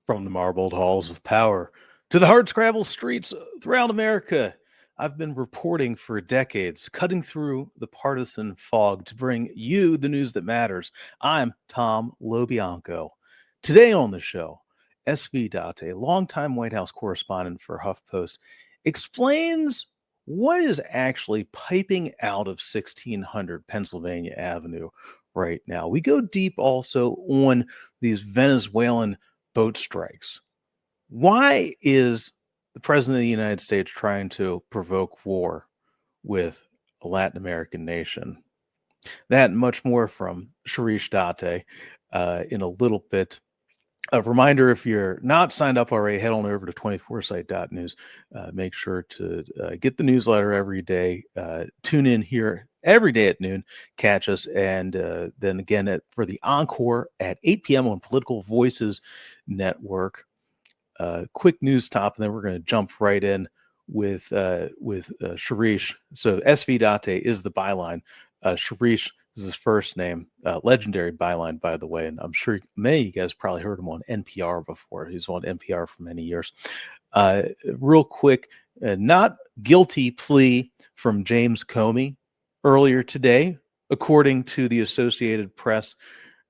From the marbled halls of power to the hardscrabble streets throughout America, I've been reporting for decades, cutting through the partisan fog to bring you the news that matters. I'm Tom Lobianco. Today on the show, SV Dáte, longtime White House correspondent for HuffPost, explains what is actually piping out of 1600 Pennsylvania Avenue right now. We go deep also on these Venezuelan boat strikes. Why is the president of the United States trying to provoke war with a Latin American nation? That and much more from Sharish Date in a little bit. A reminder, if you're not signed up already, head on over to 24site.news. Make sure to get the newsletter every day. Tune in here every day at noon. Catch us. And then again for the encore at 8 p.m. on Political Voices Network. Quick news top, and then we're going to jump right in with Sharish. So SV Date is the byline. Sharish is his first name. Legendary byline, by the way, and I'm sure many of you guys probably heard him on NPR before. He's on NPR for many years. Real quick, not guilty plea from James Comey earlier today, according to the Associated Press.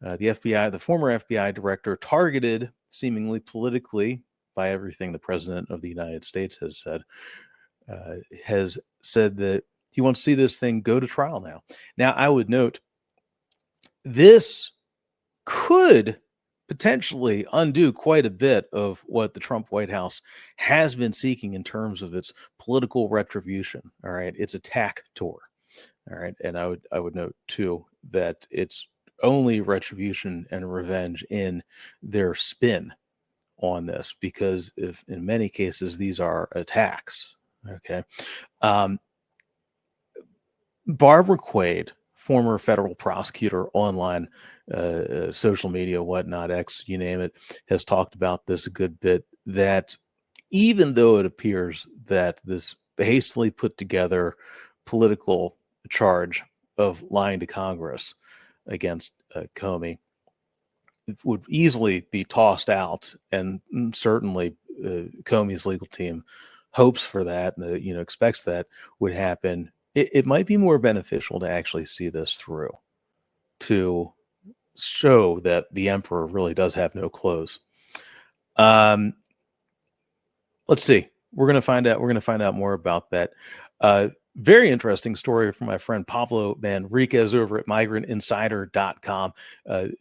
The FBI, the former FBI director, targeted seemingly politically by everything the president of the United States has said that he wants to see this thing go to trial now. Now, I would note this could potentially undo quite a bit of what the Trump White House has been seeking in terms of its political retribution. All right, its attack tour. All right, and I would note too that it's only retribution and revenge in their spin on this, because if in many cases these are attacks. Okay. Barbara Quaid, former federal prosecutor online, social media, whatnot, X, you name it, has talked about this a good bit, that even though it appears that this hastily put together political charge of lying to Congress against Comey would easily be tossed out, and certainly Comey's legal team hopes for that, and expects that would happen. It might be more beneficial to actually see this through, to show that the emperor really does have no clothes. Let's see. We're going to find out. We're going to find out more about that. Very interesting story from my friend Pablo Manriquez over at migrantinsider.com.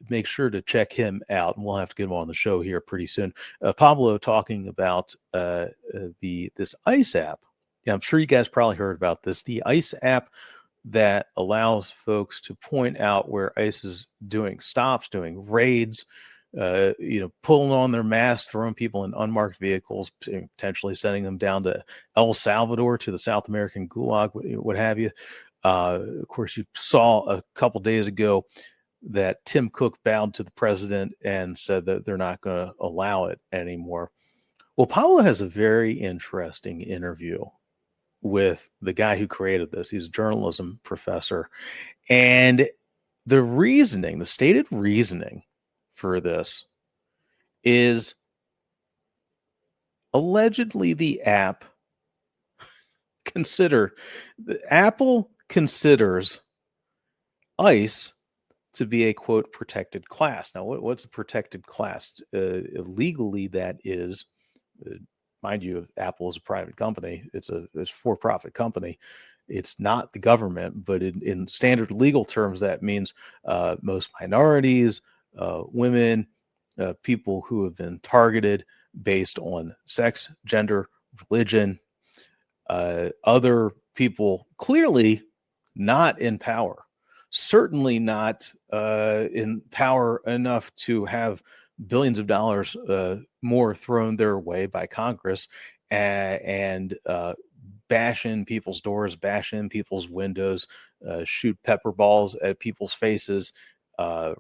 Make sure to check him out, and we'll have to get him on the show here pretty soon. Pablo talking about this ICE app. Yeah, I'm sure you guys probably heard about this. The ICE app that allows folks to point out where ICE is doing stops, doing raids, pulling on their masks, throwing people in unmarked vehicles, potentially sending them down to El Salvador, to the South American gulag, what have you. Of course, you saw a couple days ago that Tim Cook bowed to the president and said that they're not going to allow it anymore. Well, Paulo has a very interesting interview with the guy who created this. He's a journalism professor. And the stated reasoning for this is allegedly Apple considers ICE to be a, quote, protected class. Now, what's a protected class? Legally, that is, mind you, Apple is a private company. It's a for-profit company. It's not the government, but in standard legal terms, that means most minorities, women, people who have been targeted based on sex, gender, religion, other people clearly not in power, certainly not in power enough to have billions of dollars more thrown their way by Congress, and bash in people's doors, bash in people's windows, shoot pepper balls at people's faces,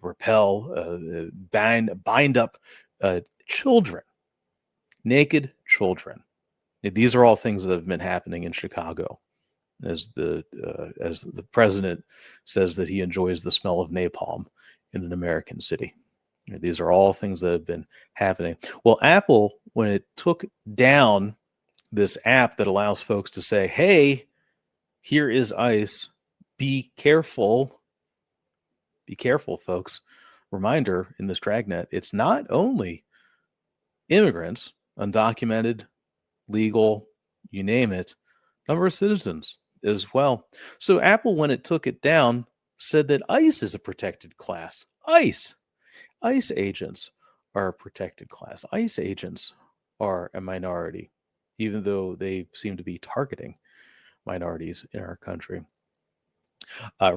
repel, bind up children, naked children. These are all things that have been happening in Chicago, as the president says that he enjoys the smell of napalm in an American city. These are all things that have been happening. Well, Apple, when it took down this app that allows folks to say, hey, here is ICE, be careful. Be careful, folks. Reminder in this dragnet, it's not only immigrants, undocumented, legal, you name it, number of citizens as well. So Apple, when it took it down, said that ICE is a protected class. ICE agents are a protected class. ICE agents are a minority, even though they seem to be targeting minorities in our country.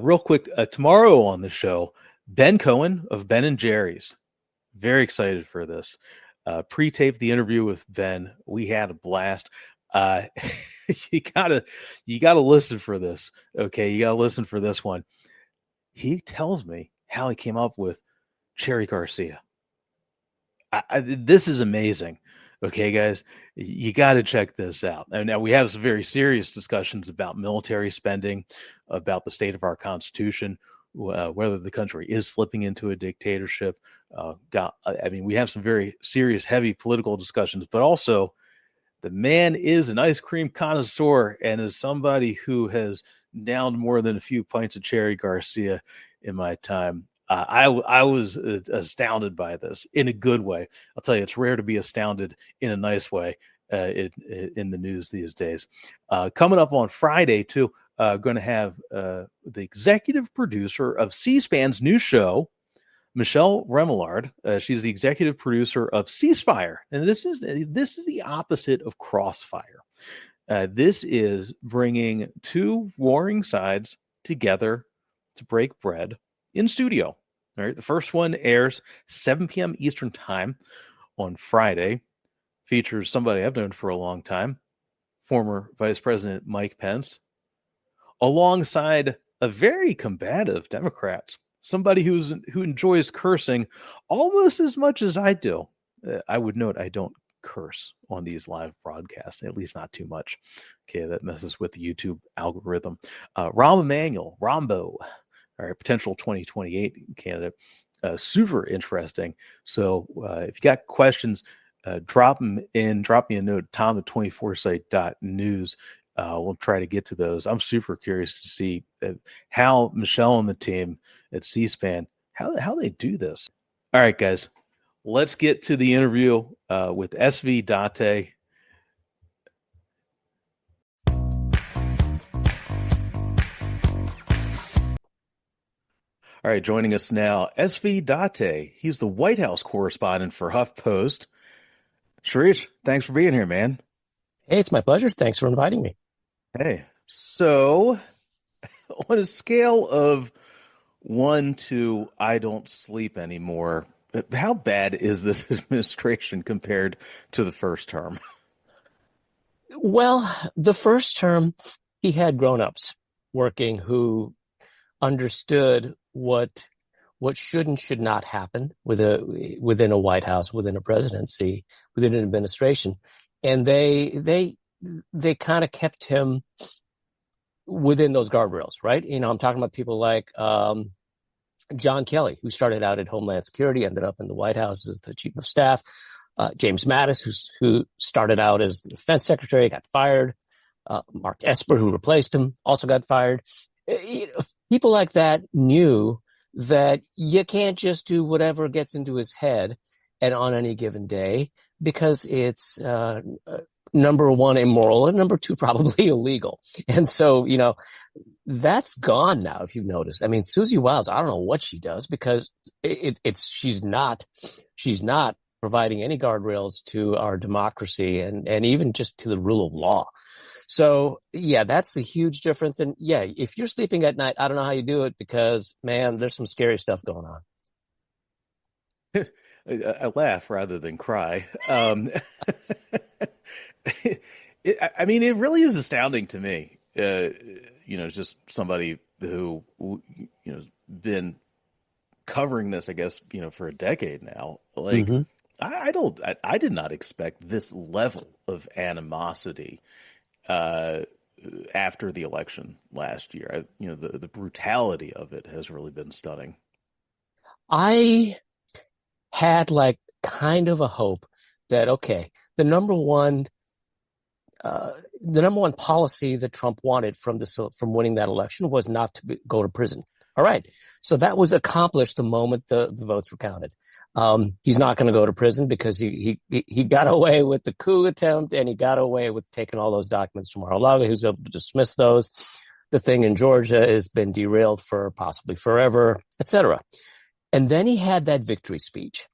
Real quick, tomorrow on the show, Ben Cohen of Ben and Jerry's. Very excited for this. Pre-taped the interview with Ben. We had a blast. You gotta listen for this. Okay, you gotta listen for this one. He tells me how he came up with Cherry Garcia. This is amazing. Okay, guys, you got to check this out. And now we have some very serious discussions about military spending, about the state of our Constitution, whether the country is slipping into a dictatorship. We have some very serious, heavy political discussions, but also the man is an ice cream connoisseur and is somebody who has downed more than a few pints of Cherry Garcia in my time. I was astounded by this in a good way. I'll tell you, it's rare to be astounded in a nice way in the news these days. Coming up on Friday, too, going to have the executive producer of C-SPAN's new show, Michelle Remillard. She's the executive producer of Ceasefire, and this is the opposite of Crossfire. This is bringing two warring sides together to break bread in studio. All right, the first one airs 7 p.m. Eastern time on Friday. Features somebody I've known for a long time, former Vice President Mike Pence, alongside a very combative Democrat, somebody who enjoys cursing almost as much as I do. I would note I don't curse on these live broadcasts, at least not too much. Okay, that messes with the YouTube algorithm. Rahm Emanuel, Rombo, all right, potential 2028 candidate. Super interesting. So if you got questions, drop me a note, tom@24site.news. We'll try to get to those. I'm super curious to see how Michelle and the team at C-SPAN, how they do this. All right, guys, let's get to the interview with SV Dáte. All right, joining us now, SV Dáte. He's the White House correspondent for HuffPost. Sharish, thanks for being here, man. Hey, it's my pleasure. Thanks for inviting me. Hey, so on a scale of 1 to I don't sleep anymore, how bad is this administration compared to the first term? Well, the first term, he had grown-ups working who understood what should and should not happen within a White House, within a presidency, within an administration, and they kind of kept him within those guardrails, right? I'm talking about people like John Kelly, who started out at Homeland Security, ended up in the White House as the chief of staff. James Mattis, who started out as the defense secretary, got fired. Mark Esper, who replaced him, also got fired. People like that knew that you can't just do whatever gets into his head and on any given day, because it's number one, immoral, and number two, probably illegal. And so, that's gone now, if you've noticed. I mean, Susie Wiles, I don't know what she does, because she's not providing any guardrails to our democracy and even just to the rule of law. So yeah, that's a huge difference. And yeah, if you're sleeping at night, I don't know how you do it, because man, there's some scary stuff going on. I laugh rather than cry. It really is astounding to me. Just somebody who, been covering this, I guess, for a decade now. Like, mm-hmm. I did not expect this level of animosity after the election last year. The brutality of it has really been stunning. had like kind of a hope that, okay, the number one policy that Trump wanted from winning that election was not to go to prison. All right. So that was accomplished the moment the votes were counted. He's not going to go to prison because he got away with the coup attempt, and he got away with taking all those documents from Mar-a-Lago. He was able to dismiss those. The thing in Georgia has been derailed for possibly forever, etc. And then he had that victory speech.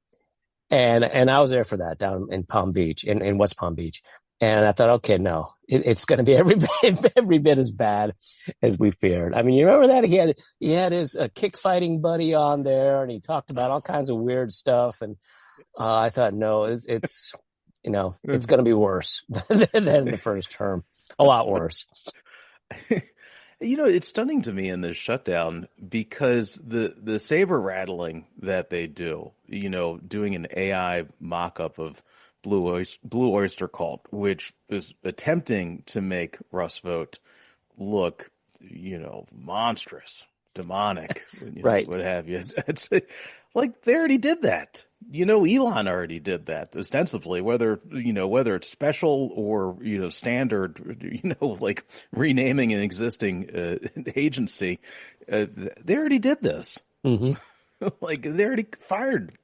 And I was there for that down in Palm Beach, in West Palm Beach. And I thought, okay, no, it's going to be every bit as bad as we feared. I mean, you remember that he had his kick fighting buddy on there, and he talked about all kinds of weird stuff. And I thought, no, it's it's going to be worse than the first term, a lot worse. It's stunning to me in this shutdown because the saber rattling that they do, doing an AI mock-up of Blue Oyster Cult, which is attempting to make Russ Vogt look, monstrous, demonic, right? What have you. It's like they already did that. Elon already did that ostensibly, whether it's special or, standard, like renaming an existing agency. They already did this. Mm-hmm. Like they already fired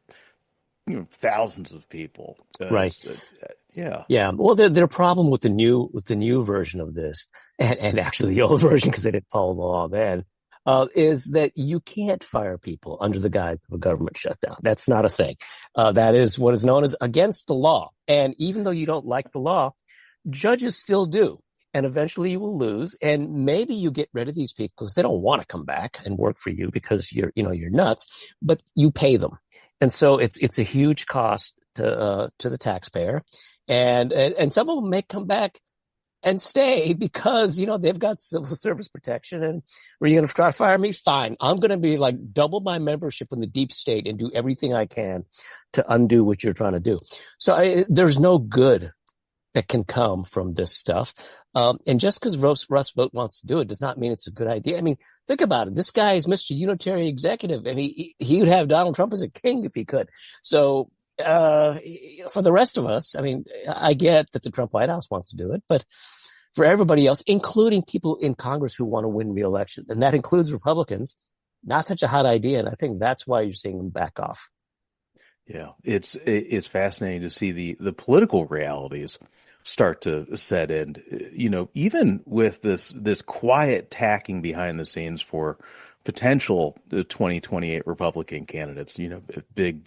thousands of people. Right. Yeah. Yeah. Well, their problem with the new version of this, and actually the old version, because they didn't follow the law then, is that you can't fire people under the guise of a government shutdown. That's not a thing. That is what is known as against the law. And even though you don't like the law, judges still do. And eventually you will lose. And maybe you get rid of these people because they don't want to come back and work for you because you're nuts, but you pay them. And so it's a huge cost to the taxpayer. And some of them may come back and stay because, they've got civil service protection. And are you going to try to fire me? Fine. I'm going to be like double my membership in the deep state and do everything I can to undo what you're trying to do. So there's no good that can come from this stuff. And just because Russ Vogt wants to do it does not mean it's a good idea. I mean, think about it. This guy is Mr. Unitary Executive, and he would have Donald Trump as a king if he could. So, for the rest of us, I mean, I get that the Trump White House wants to do it, but for everybody else, including people in Congress who want to win re-election, and that includes Republicans, not such a hot idea. And I think that's why you're seeing them back off. Yeah, it's fascinating to see the political realities start to set in. Even with this quiet tacking behind the scenes for potential 2028 Republican candidates, big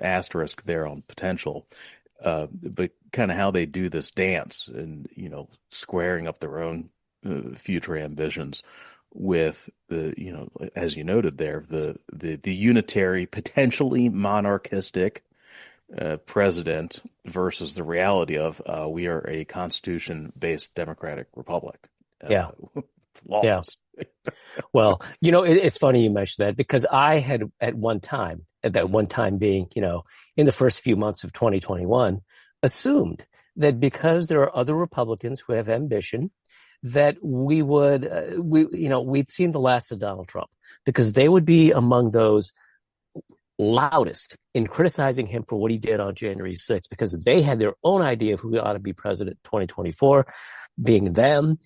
asterisk there on potential, but kind of how they do this dance and squaring up their own future ambitions with the as you noted there, the unitary, potentially monarchistic president versus the reality of we are a constitution-based democratic republic. Yeah. Laws. Yeah. Well, it's funny you mentioned that because I had at that one time being, in the first few months of 2021, assumed that because there are other Republicans who have ambition, that we'd seen the last of Donald Trump because they would be among those loudest in criticizing him for what he did on January 6th because they had their own idea of who ought to be president in 2024, being them,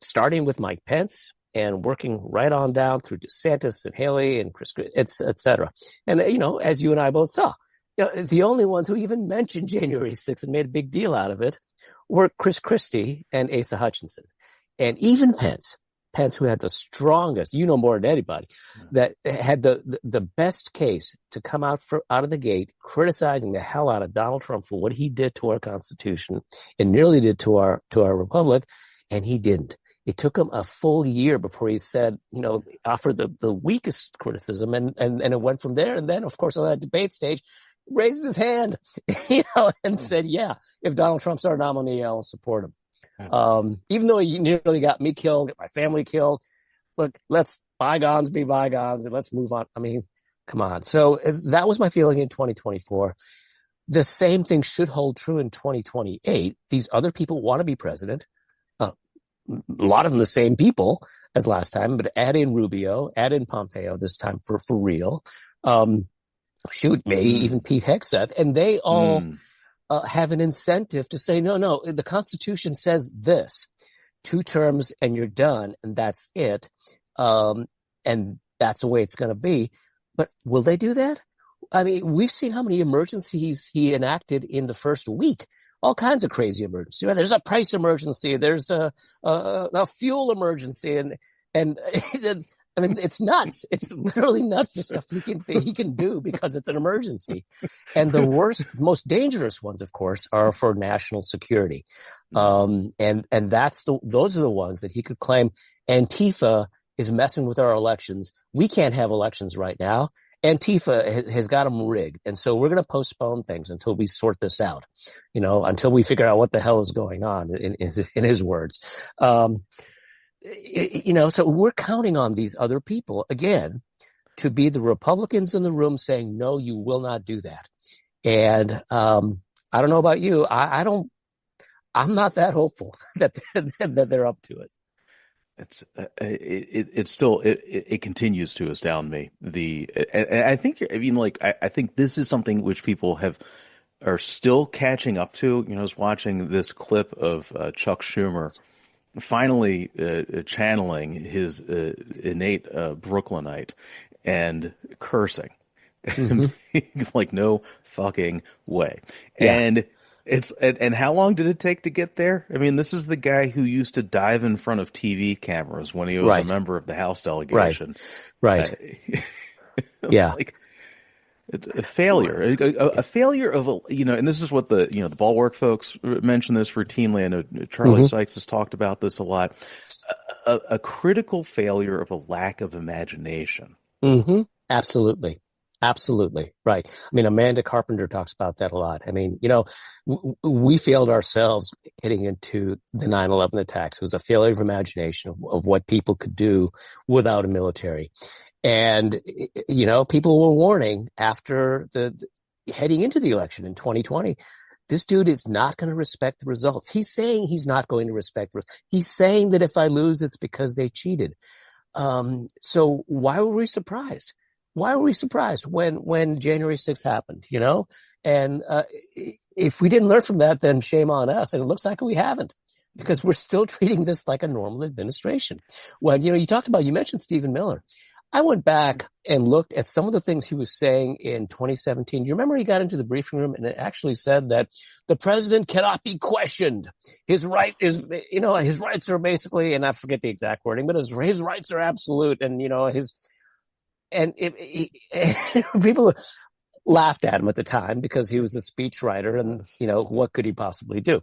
starting with Mike Pence and working right on down through DeSantis and Haley and Chris, et cetera. And, as you and I both saw, the only ones who even mentioned January 6th and made a big deal out of it were Chris Christie and Asa Hutchinson. And even Pence, who had the strongest, more than anybody, that had the best case to come out of the gate criticizing the hell out of Donald Trump for what he did to our Constitution and nearly did to our republic, and he didn't. It took him a full year before he said, offered the weakest criticism, and it went from there. And then, of course, on that debate stage, raised his hand, and said, "Yeah, if Donald Trump's our nominee, I'll support him." Even though he nearly got me killed, got my family killed. Look, let's bygones be bygones and let's move on. I mean, come on. So that was my feeling in 2024. The same thing should hold true in 2028. These other people want to be president. A lot of them the same people as last time, but add in Rubio, add in Pompeo this time for real. shoot, maybe even Mm, Pete Hegseth, and they all mm, have an incentive to say, no, the Constitution says this, 2 terms and you're done, and that's it. And that's the way it's going to be. But will they do that? I mean, we've seen how many emergencies he enacted in the first week. All kinds of crazy emergencies. There's a price emergency. There's a fuel emergency, and I mean, it's nuts. It's literally nuts. The stuff he can do because it's an emergency. And the worst, most dangerous ones, of course, are for national security. mm. And those are the ones that he could claim Antifa is messing with our elections. We can't have elections right now. Antifa has got them rigged. And so we're going to postpone things until we sort this out, until we figure out what the hell is going on, in his words. So we're counting on these other people, again, to be the Republicans in the room saying, no, you will not do that. And I don't know about you. I'm not that hopeful that they're up to it. It continues to astound me. And I think, I think this is something which people are still catching up to. I was watching this clip of Chuck Schumer finally channeling his innate Brooklynite and cursing. Mm-hmm. Like, no fucking way. Yeah. And and how long did it take to get there? I mean, this is the guy who used to dive in front of TV cameras when he was a Right. member of the House Right. delegation. Right. Yeah. Like a failure, a failure of and this is what the Bulwark folks mention this routinely. I know Charlie Mm-hmm. Sykes has talked about this a lot. A critical failure of a lack of imagination. Mm-hmm. Absolutely. Absolutely. Right. I mean, Amanda Carpenter talks about that a lot. I mean, we failed ourselves heading into the 9/11 attacks. It was a failure of imagination of what people could do without a military. And, people were warning after heading into the election in 2020, this dude is not going to respect the results. He's saying he's not going to respect. He's saying that if I lose, it's because they cheated. So why were we surprised? Why were we surprised when January 6th happened, And if we didn't learn from that, then shame on us. And it looks like we haven't, because we're still treating this like a normal administration. When, you mentioned Stephen Miller. I went back and looked at some of the things he was saying in 2017. You remember he got into the briefing room and it actually said that the president cannot be questioned. His right is, his rights are basically, and I forget the exact wording, but his rights are absolute. And, people laughed at him at the time because he was a speechwriter and, what could he possibly do?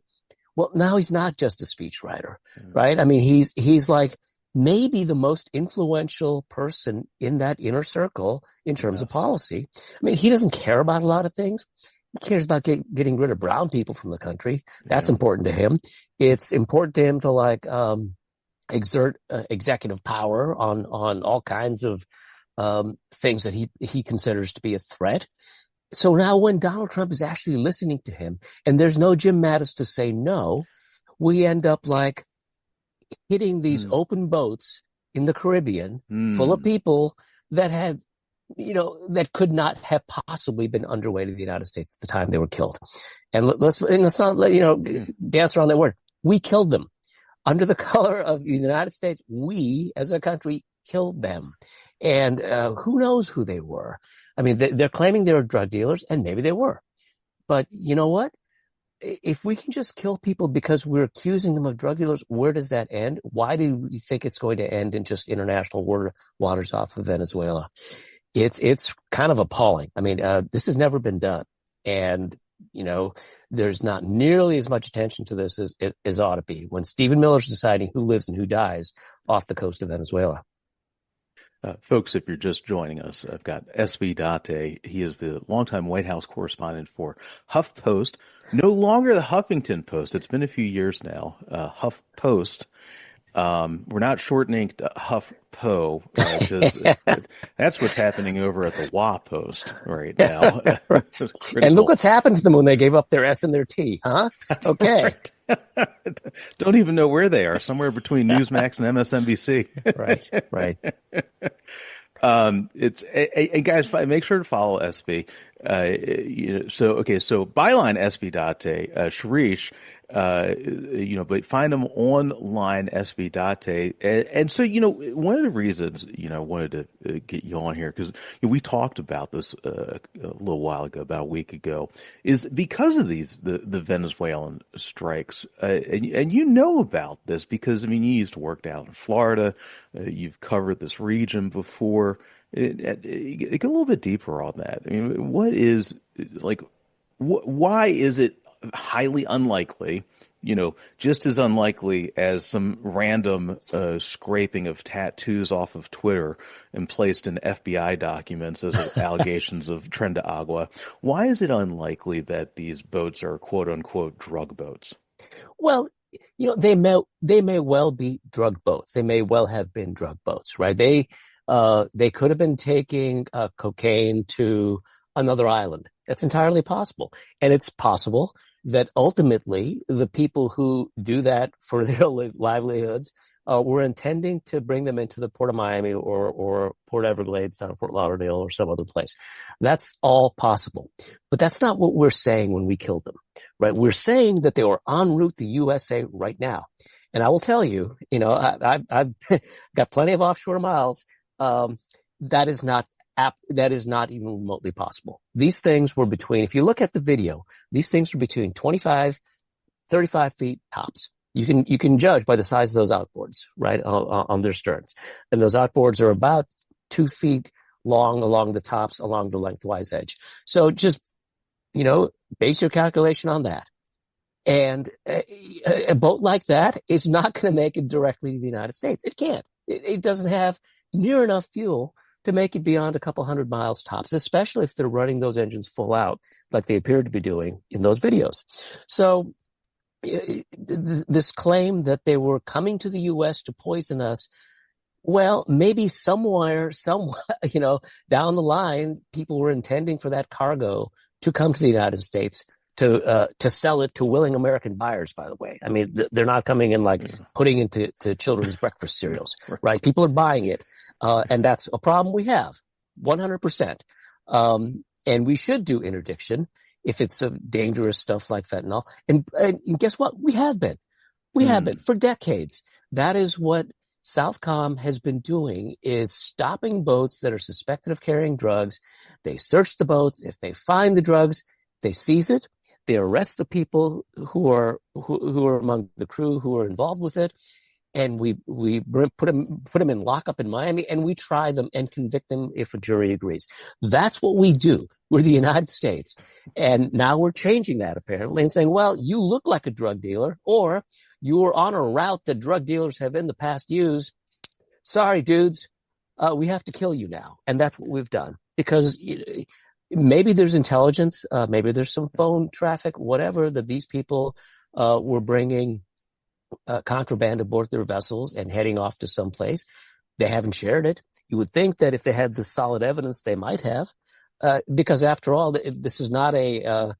Well, now he's not just a speechwriter, right? I mean, he's like maybe the most influential person in that inner circle in terms of policy. I mean, he doesn't care about a lot of things. He cares about getting rid of brown people from the country. That's important to him. It's important to him to exert executive power on all kinds of things that he considers to be a threat. So now when Donald Trump is actually listening to him and there's no Jim Mattis to say no, we end up hitting these open boats in the Caribbean full of people that had, that could not have possibly been underway to the United States at the time they were killed. And let's not dance around that word. We killed them under the color of the United States. We as a country killed them. And who knows who they were? I mean, they're claiming they were drug dealers, and maybe they were. But you know what? If we can just kill people because we're accusing them of drug dealers, where does that end? Why do you think it's going to end in just international waters off of Venezuela? It's kind of appalling. I mean, this has never been done. And, there's not nearly as much attention to this as ought to be when Stephen Miller's deciding who lives and who dies off the coast of Venezuela. Folks, if you're just joining us, I've got SV Dáte. He is the longtime White House correspondent for HuffPost, no longer the Huffington Post. It's been a few years now. HuffPost. We're not shortening to HuffPo because that's what's happening over at the WA Post right now. And look what's happened to them when they gave up their S and their T, huh? Okay. Don't even know where they are. Somewhere between Newsmax and MSNBC. Right. It's and guys, make sure to follow SB. So byline SB Date, Sharish, but find them online SB Date, and so one of the reasons I wanted to get you on here because we talked about this a little while ago, about a week ago, is because of the Venezuelan strikes, and you know about this because you used to work down in Florida, you've covered this region before. Get a little bit deeper on that. What is why is it highly unlikely, just as unlikely as some random scraping of tattoos off of Twitter and placed in FBI documents as allegations of Tren de Agua? Why is it unlikely that these boats are quote unquote drug boats? Well, they may well be drug boats. They may well have been drug boats, right? They could have been taking cocaine to another island. That's entirely possible. And it's possible that ultimately the people who do that for their livelihoods were intending to bring them into the Port of Miami or Port Everglades down in Fort Lauderdale or some other place. That's all possible. But that's not what we're saying when we killed them, right? We're saying that they were en route to USA right now. And I will tell you, I've got plenty of offshore miles. That is not even remotely possible. These things were between, if you look at the video, these things were between 25, 35 feet tops. You can judge by the size of those outboards, right, on their sterns. And those outboards are about 2 feet long along the tops, along the lengthwise edge. So just, base your calculation on that. And a boat like that is not going to make it directly to the United States. It can't. It doesn't have near enough fuel to make it beyond a couple hundred miles tops, especially if they're running those engines full out like they appeared to be doing in those videos. So this claim that they were coming to the U.S. to poison us, well, maybe somewhere, down the line, people were intending for that cargo to come to the United States to sell it to willing American buyers, by the way. They're not coming in putting into children's breakfast cereals, right? People are buying it. And that's a problem we have, 100%. And we should do interdiction if it's dangerous stuff like fentanyl. And guess what? We have been. We have been for decades. That is what Southcom has been doing, is stopping boats that are suspected of carrying drugs. They search the boats. If they find the drugs, they seize it. They arrest the people who are among the crew who are involved with it, and we put them in lockup in Miami, and we try them and convict them if a jury agrees. That's what we do. We're the United States, and now we're changing that apparently and saying, well, you look like a drug dealer, or you were on a route that drug dealers have in the past used. Sorry, dudes, we have to kill you now, and that's what we've done because. Maybe there's intelligence, maybe there's some phone traffic, whatever, that these people were bringing contraband aboard their vessels and heading off to some place. They haven't shared it. You would think that if they had the solid evidence, they might have, because after all, this is not a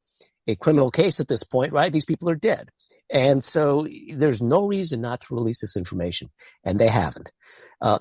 criminal case at this point, right? These people are dead. And so there's no reason not to release this information, and they haven't,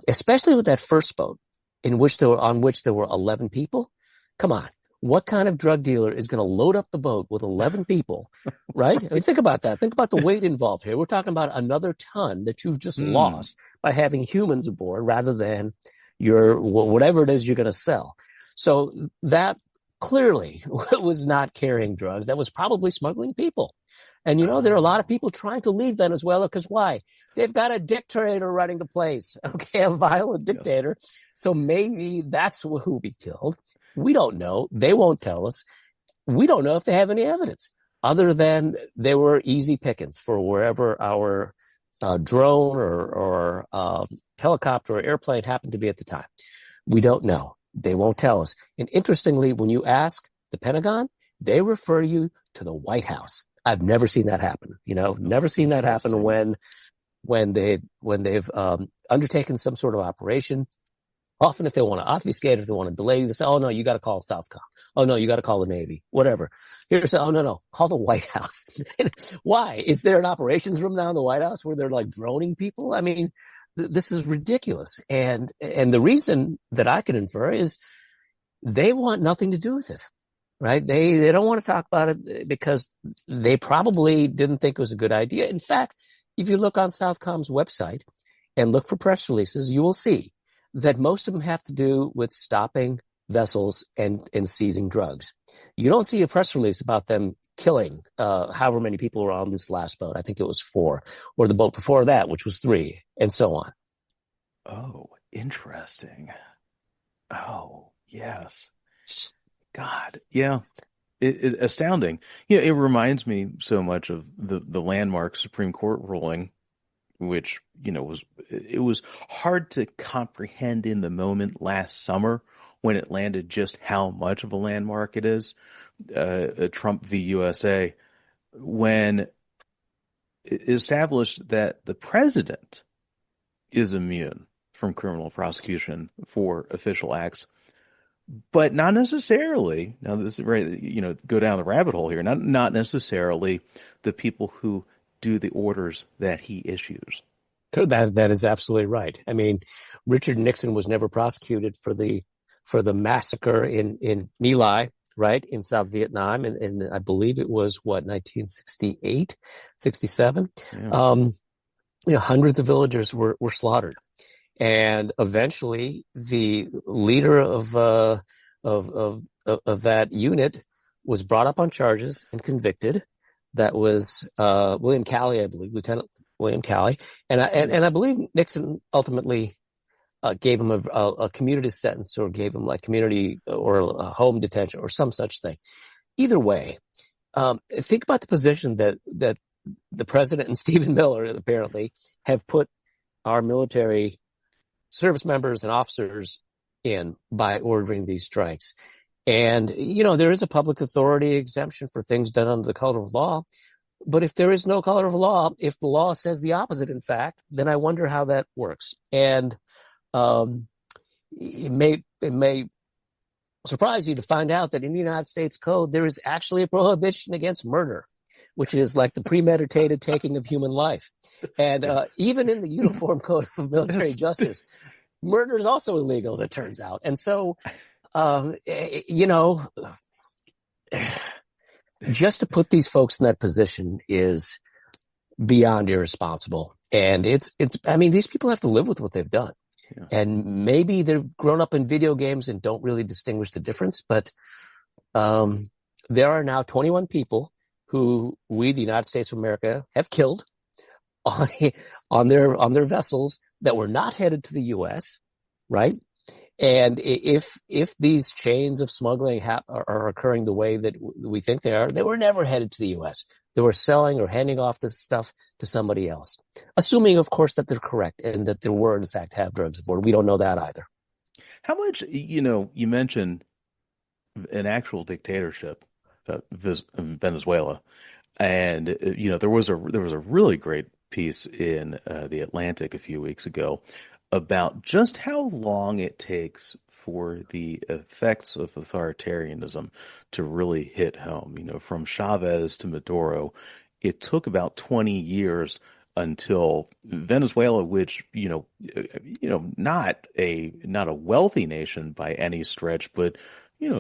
especially with that first boat on which there were 11 people. Come on. What kind of drug dealer is going to load up the boat with 11 people, right? Think about that. Think about the weight involved here. We're talking about another ton that you've just lost by having humans aboard rather than your whatever it is you're going to sell. So that clearly was not carrying drugs. That was probably smuggling people. And, there are a lot of people trying to leave Venezuela because why? They've got a dictator running the place, okay, a violent dictator. Yes. So maybe that's who we killed. We don't know. They won't tell us. We don't know if they have any evidence other than they were easy pickings for wherever our drone or helicopter or airplane happened to be at the time. We don't know. They won't tell us. And interestingly, when you ask the Pentagon, they refer you to the White House. I've never seen that happen. Never seen that happen when they've undertaken some sort of operation. Often if they want to obfuscate, if they want to delay, they say, oh, no, you got to call Southcom. Oh, no, you got to call the Navy, whatever. Here's, oh, no, call the White House. Why? Is there an operations room now in the White House where they're droning people? this is ridiculous. And the reason that I can infer is they want nothing to do with it, right? They don't want to talk about it because they probably didn't think it was a good idea. In fact, if you look on Southcom's website and look for press releases, you will see that most of them have to do with stopping vessels and seizing drugs. You don't see a press release about them killing however many people were on this last boat. I think it was 4, or the boat before that, which was 3, and so on. Oh, interesting. Oh, yes. God, yeah. It astounding. It reminds me so much of the landmark Supreme Court ruling, which, was hard to comprehend in the moment last summer when it landed, just how much of a landmark it is. Trump v. USA, when it established that the president is immune from criminal prosecution for official acts, but not necessarily. Now, this is go down the rabbit hole here. Not necessarily the people who do the orders that he issues. That is absolutely right. I mean, Richard Nixon was never prosecuted for the massacre in My Lai, right, in South Vietnam, and I believe it was 1968, 67. Yeah. Hundreds of villagers were slaughtered, and eventually the leader of that unit was brought up on charges and convicted. That was William Calley, I believe, Lieutenant William Calley, and I believe Nixon ultimately gave him a community sentence, or gave him like community or home detention or some such thing. Either way, think about the position that the president and Stephen Miller apparently have put our military service members and officers in by ordering these strikes. And, there is a public authority exemption for things done under the color of law. But if there is no color of law, if the law says the opposite, in fact, then I wonder how that works. And it may surprise you to find out that in the United States Code, there is actually a prohibition against murder, which is like the premeditated taking of human life. And even in the Uniform Code of Military Justice, murder is also illegal, as it turns out. And so, just to put these folks in that position is beyond irresponsible. And these people have to live with what they've done. Yeah. And maybe they've grown up in video games and don't really distinguish the difference. But there are now 21 people who we, the United States of America, have killed on their vessels that were not headed to the U.S., right? And if these chains of smuggling are occurring the way that we think they are, they were never headed to the U.S. They were selling or handing off this stuff to somebody else, assuming, of course, that they're correct and that there were, in fact, have drugs aboard. We don't know that either. How much, you mentioned an actual dictatorship, Venezuela, and there was a really great piece in the Atlantic a few weeks ago about just how long it takes for the effects of authoritarianism to really hit home. From Chavez to Maduro, it took about 20 years until Venezuela, which, not a wealthy nation by any stretch, but,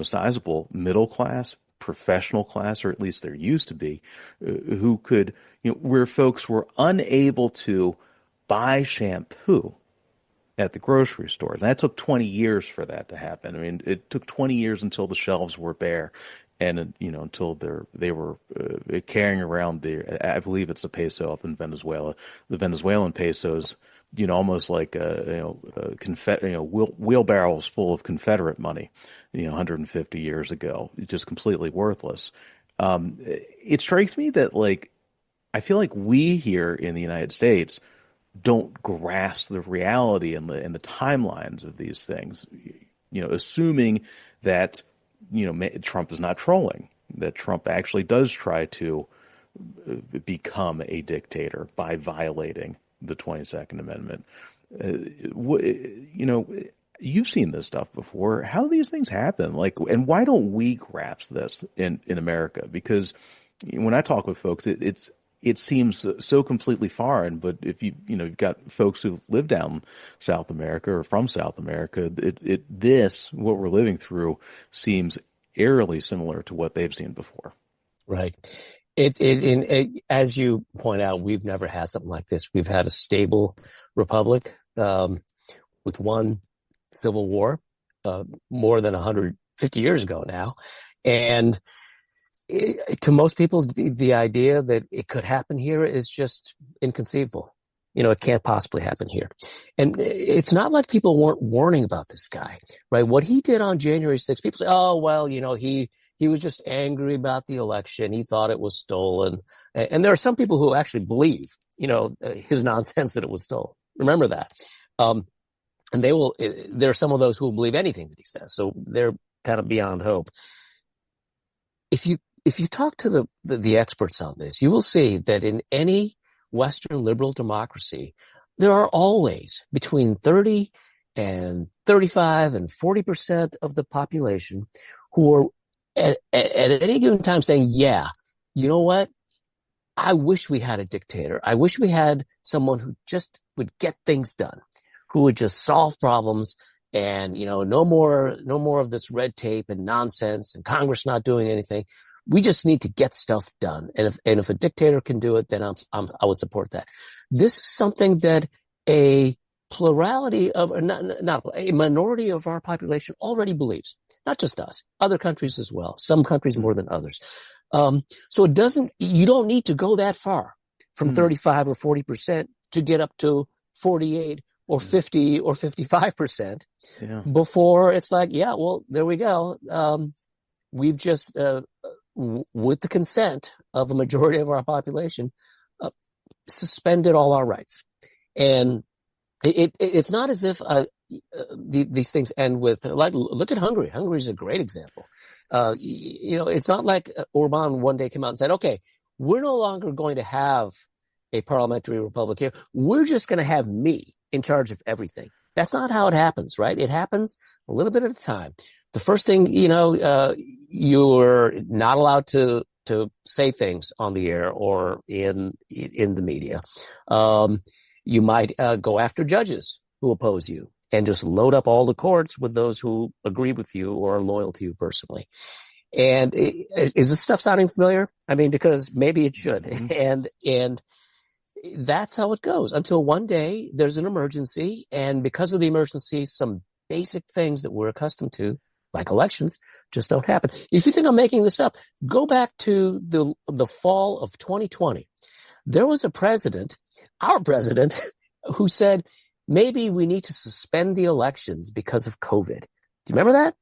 sizable middle class, professional class, or at least there used to be, who could, where folks were unable to buy shampoo at the grocery store. And that took 20 years for that to happen. I mean, it took 20 years until the shelves were bare, and until they were carrying around I believe it's a peso up in Venezuela. The Venezuelan pesos, almost like wheelbarrows full of Confederate money, 150 years ago, just completely worthless. It strikes me that I feel like we here in the United States don't grasp the reality and the timelines of these things, assuming that, Trump is not trolling, that Trump actually does try to become a dictator by violating the 22nd Amendment. You've seen this stuff before. How do these things happen? And why don't we grasp this in America? Because when I talk with folks, it's it seems so completely foreign. But if you've got folks who live down South America or from South America, what we're living through seems eerily similar to what they've seen before. Right. As you point out, we've never had something like this. We've had a stable republic with one civil war more than 150 years ago now. And to most people, the idea that it could happen here is just inconceivable. It can't possibly happen here. And it's not like people weren't warning about this guy, right? What he did on January 6th, people say, oh, well, he was just angry about the election. He thought it was stolen. And there are some people who actually believe, his nonsense that it was stolen. Remember that. And there are some of those who will believe anything that he says. So they're kind of beyond hope. If you talk to the experts on this, you will see that in any Western liberal democracy, there are always between 30 and 35 and 40% of the population who are at any given time saying, yeah, you know what? I wish we had a dictator. I wish we had someone who just would get things done, who would just solve problems and, no more of this red tape and nonsense and Congress not doing anything. We just need to get stuff done. And if a dictator can do it, then I would support that. This is something that a plurality of, not a minority of our population already believes. Not just us, other countries as well. Some countries more than others. So you don't need to go that far from 35 or 40% to get up to 48 or 50 or 55% before it's like, yeah, well, there we go. We've just, with the consent of a majority of our population, suspended all our rights. And it's not as if these things end with, like, look at Hungary. Hungary is a great example. It's not like Orban one day came out and said, okay, we're no longer going to have a parliamentary republic here. We're just going to have me in charge of everything. That's not how it happens, right? It happens a little bit at a time. The first thing, you're not allowed to say things on the air or in the media. You might go after judges who oppose you and just load up all the courts with those who agree with you or are loyal to you personally. And is this stuff sounding familiar? I mean, because maybe it should. And that's how it goes until one day there's an emergency. And because of the emergency, some basic things that we're accustomed to, like elections, just don't happen. If you think I'm making this up, go back to the fall of 2020. There was a president, our president, who said, maybe we need to suspend the elections because of COVID. Do you remember that?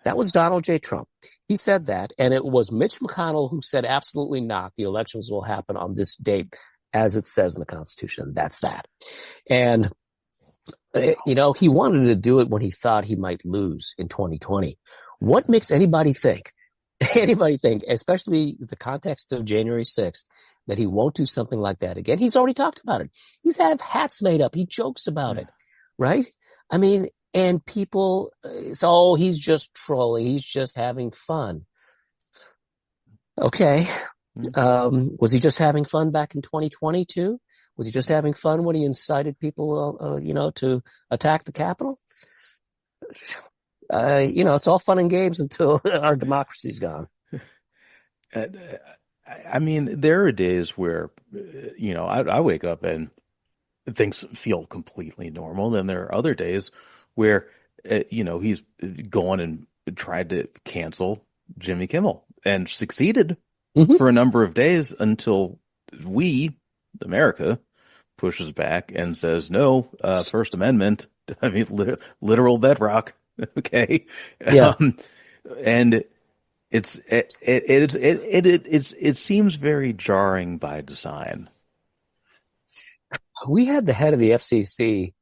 That was Donald J. Trump. He said that, and it was Mitch McConnell who said, absolutely not. The elections will happen on this date, as it says in the Constitution. That's that. And he wanted to do it when he thought he might lose in 2020. What makes anybody think, especially the context of January 6th, that he won't do something like that again? He's already talked about it. He's had hats made up. He jokes about it, right? I mean, and people, so he's just trolling. He's just having fun. Okay. Was he just having fun back in 2020 too? Was he just having fun when he incited people, to attack the Capitol? It's all fun and games until our democracy's gone. I mean, there are days where, I wake up and things feel completely normal. Then there are other days where, he's gone and tried to cancel Jimmy Kimmel and succeeded for a number of days until America, pushes back and says, no, First Amendment, I mean, literal bedrock. Okay. Yeah. And it seems very jarring by design. We had the head of the FCC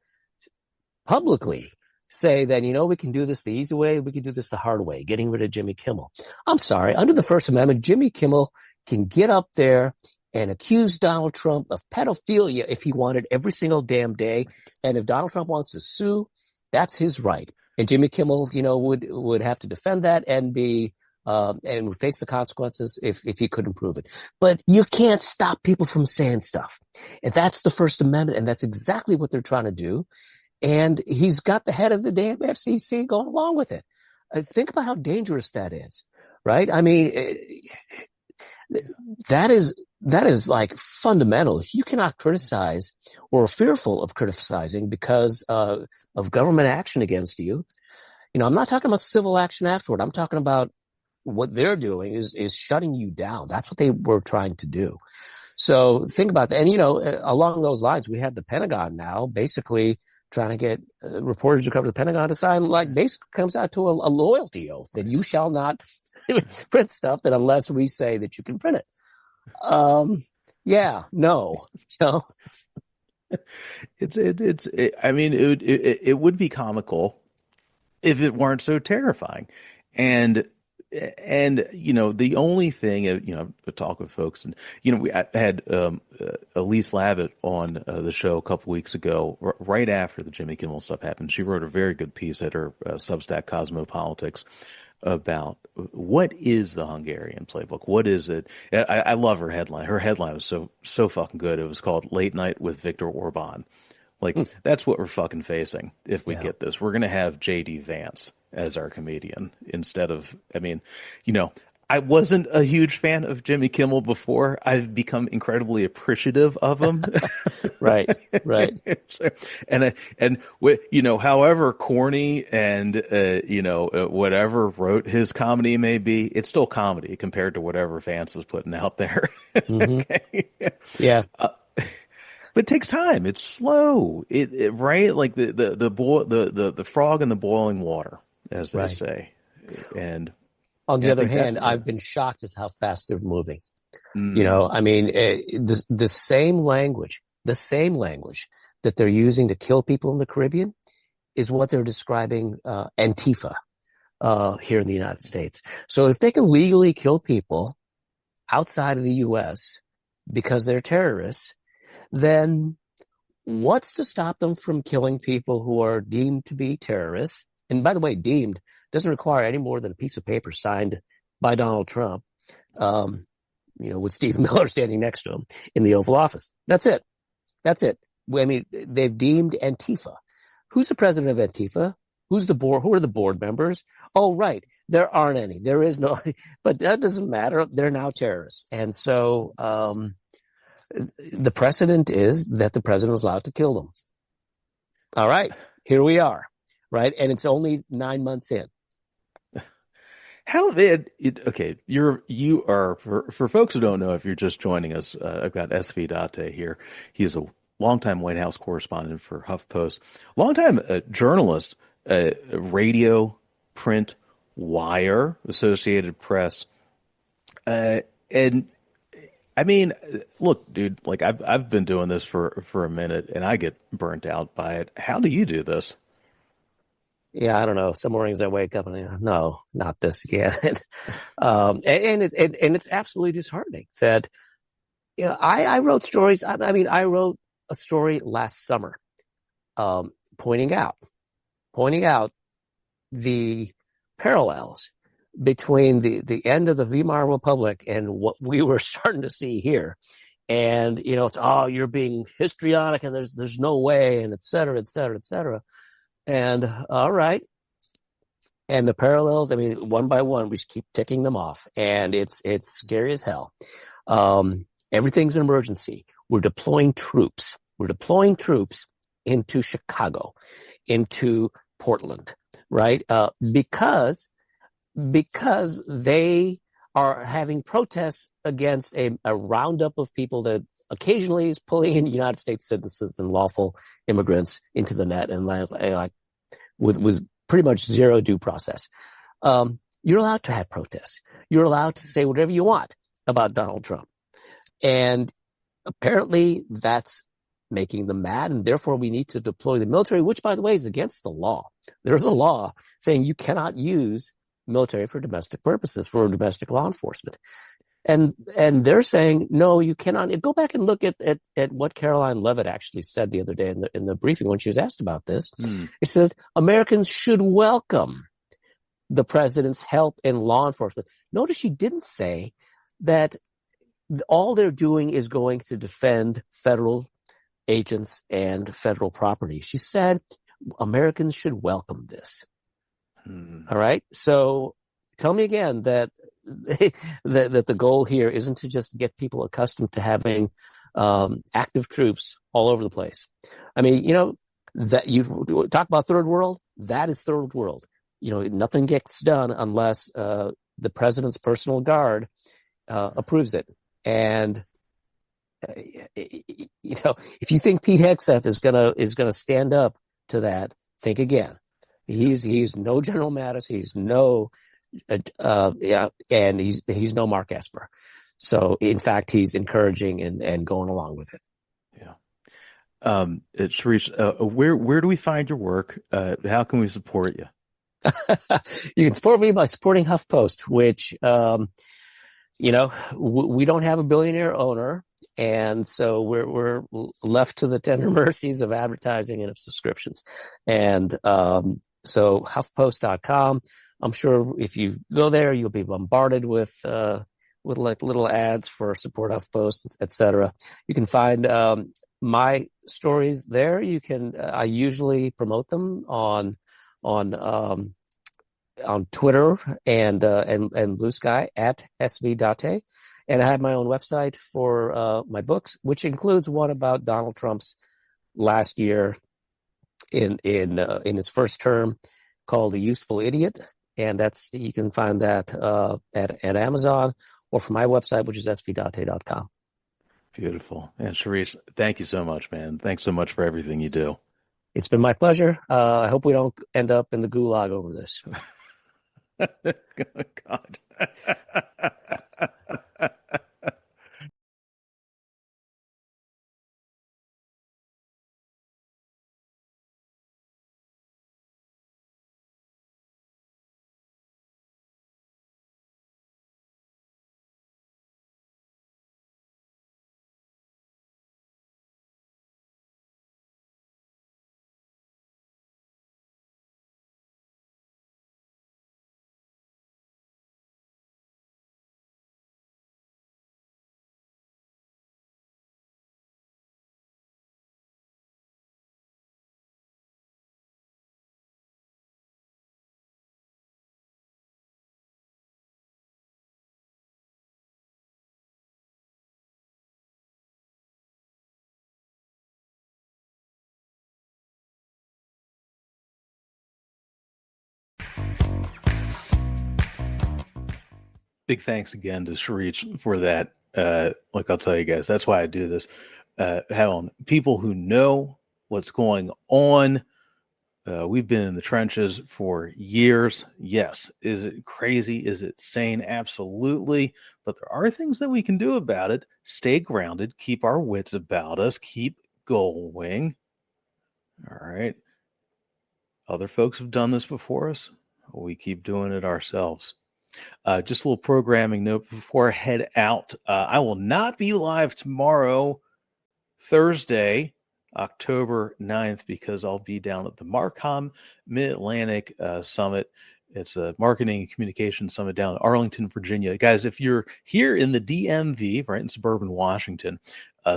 publicly say that, we can do this the easy way, we can do this the hard way, getting rid of Jimmy Kimmel. I'm sorry. Under the First Amendment, Jimmy Kimmel can get up there and accuse Donald Trump of pedophilia if he wanted every single damn day. And if Donald Trump wants to sue, that's his right. And Jimmy Kimmel, would have to defend that and be and would face the consequences if he couldn't prove it. But you can't stop people from saying stuff. And that's the First Amendment, and that's exactly what they're trying to do. And he's got the head of the damn FCC going along with it. Think about how dangerous that is, right? I mean, that is like fundamental. If you cannot criticize or are fearful of criticizing because of government action against you, I'm not talking about civil action afterward. I'm talking about what they're doing is shutting you down. That's what they were trying to do. So think about that. And, along those lines, we had the Pentagon now basically trying to get reporters who cover the Pentagon to sign, like, basically comes out to a loyalty oath that you shall not print stuff that unless we say that you can print it. Yeah, no, it would be comical if it weren't so terrifying. And the only thing, I talk with folks, and I had Elise Lavette on the show a couple weeks ago, right after the Jimmy Kimmel stuff happened. She wrote a very good piece at her Substack Cosmopolitics about what is the Hungarian playbook. What is it? I love her headline. Her headline was so fucking good. It was called "Late Night with Viktor Orban." Like, that's what we're fucking facing if we get this. We're going to have J.D. Vance as our comedian instead of, I wasn't a huge fan of Jimmy Kimmel before. I've become incredibly appreciative of him. Right. However corny and, whatever wrote his comedy may be, it's still comedy compared to whatever Vance is putting out there. Okay. Yeah. But it takes time. It's slow. Right? Like the frog in the boiling water, as they say. And on the other hand, I've been shocked as how fast they're moving. The same language that they're using to kill people in the Caribbean is what they're describing Antifa here in the United States. So if they can legally kill people outside of the U.S. because they're terrorists, then what's to stop them from killing people who are deemed to be terrorists? And by the way, deemed doesn't require any more than a piece of paper signed by Donald Trump, with Stephen Miller standing next to him in the Oval Office. That's it. I mean, they've deemed Antifa. Who's the president of Antifa? Who's the board? Who are the board members? Oh, right. There aren't any. There is no, but that doesn't matter. They're now terrorists. And so, the precedent is that the president was allowed to kill them. All right, here we are, right? And it's only 9 months in. You are for folks who don't know, if you're just joining us, I've got SV Dáte here. He is a longtime White House correspondent for HuffPost, longtime journalist, radio, print, wire, Associated Press, and I mean, look, dude, like I've been doing this for a minute and I get burnt out by it. How do you do this? Yeah, I don't know. Some mornings I wake up and I go, no, not this again. And it's absolutely disheartening that, I wrote stories. I wrote a story last summer, pointing out the parallels between the end of the Weimar Republic and what we were starting to see here. And, it's, you're being histrionic and there's no way, and et cetera, et cetera, et cetera. And all right. And the parallels, one by one, we just keep ticking them off, and it's scary as hell. Everything's an emergency. We're deploying troops. Into Chicago, into Portland, right? Because they are having protests against a roundup of people that occasionally is pulling in United States citizens and lawful immigrants into the net, and with pretty much zero due process. You're allowed to have protests. You're allowed to say whatever you want about Donald Trump. And apparently that's making them mad, and therefore we need to deploy the military, which, by the way, is against the law. There's a law saying you cannot use military for domestic purposes, for domestic law enforcement. And they're saying, no, you cannot. Go back and look at what Caroline Leavitt actually said the other day in the briefing when she was asked about this. She said, Americans should welcome the president's help in law enforcement. Notice she didn't say that all they're doing is going to defend federal agents and federal property. She said Americans should welcome this. All right. So tell me again that that the goal here isn't to just get people accustomed to having active troops all over the place. I mean, that you talk about third world, that is third world. Nothing gets done unless the president's personal guard approves it. And if you think Pete Hegseth is gonna stand up to that, think again. He's no General Mattis. He's no and he's no Mark Esper. So in fact, he's encouraging and going along with it. Yeah. Sharice, where do we find your work? How can we support you? You can support me by supporting HuffPost, which we don't have a billionaire owner, and so we're left to the tender mercies of advertising and of subscriptions. And so HuffPost.com. I'm sure if you go there, you'll be bombarded with like little ads for support HuffPost, etc. You can find my stories there. You can I usually promote them on Twitter and Blue Sky at @SV.Dáte. And I have my own website for my books, which includes one about Donald Trump's last year in his first term, called "A Useful Idiot," and you can find that at Amazon or from my website, which is sv.date.com. Beautiful. And Sharice, thank you so much, man. Thanks so much for everything you do. It's been my pleasure. I hope we don't end up in the gulag over this. God. Big thanks again to Sharice for that. Like I'll tell you guys, that's why I do this. Having people who know what's going on. We've been in the trenches for years. Yes. Is it crazy? Is it sane? Absolutely. But there are things that we can do about it. Stay grounded, keep our wits about us, keep going. All right. Other folks have done this before us. We keep doing it ourselves. Just a little programming note before I head out. I will not be live tomorrow, Thursday, October 9th, because I'll be down at the Marcom Mid-Atlantic Summit. It's a marketing and communication summit down in Arlington, Virginia. Guys, if you're here in the DMV, right in suburban Washington,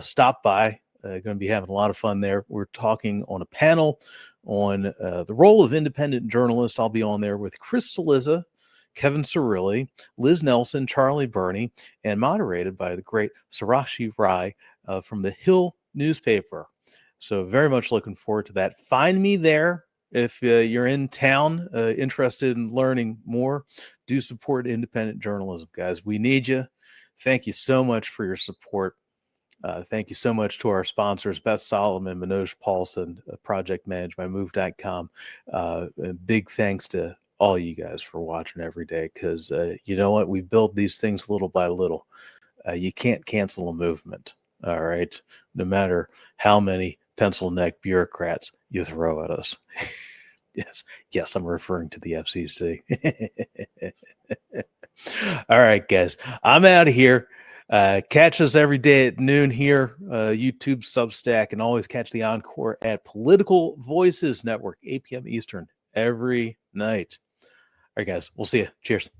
stop by. Going to be having a lot of fun there. We're talking on a panel on the role of independent journalists. I'll be on there with Chris Cillizza, Kevin Cirilli, Liz Nelson, Charlie Burney, and moderated by the great Sarashi Rai from the Hill newspaper. So very much looking forward to that. Find me there if you're in town, interested in learning more. Do support independent journalism, guys. We need you. Thank you so much for your support. Thank you so much to our sponsors, Beth Solomon, Manoj Paulson, project managed by Move.com. Big thanks to all you guys for watching every day, because you know what? We build these things little by little. You can't cancel a movement, all right? No matter how many pencil neck bureaucrats you throw at us. Yes, I'm referring to the FCC. All right, guys, I'm out of here. Catch us every day at noon here, YouTube, Substack, and always catch the encore at Political Voices Network, 8 p.m. Eastern, every night. right, guys. We'll see you. Cheers.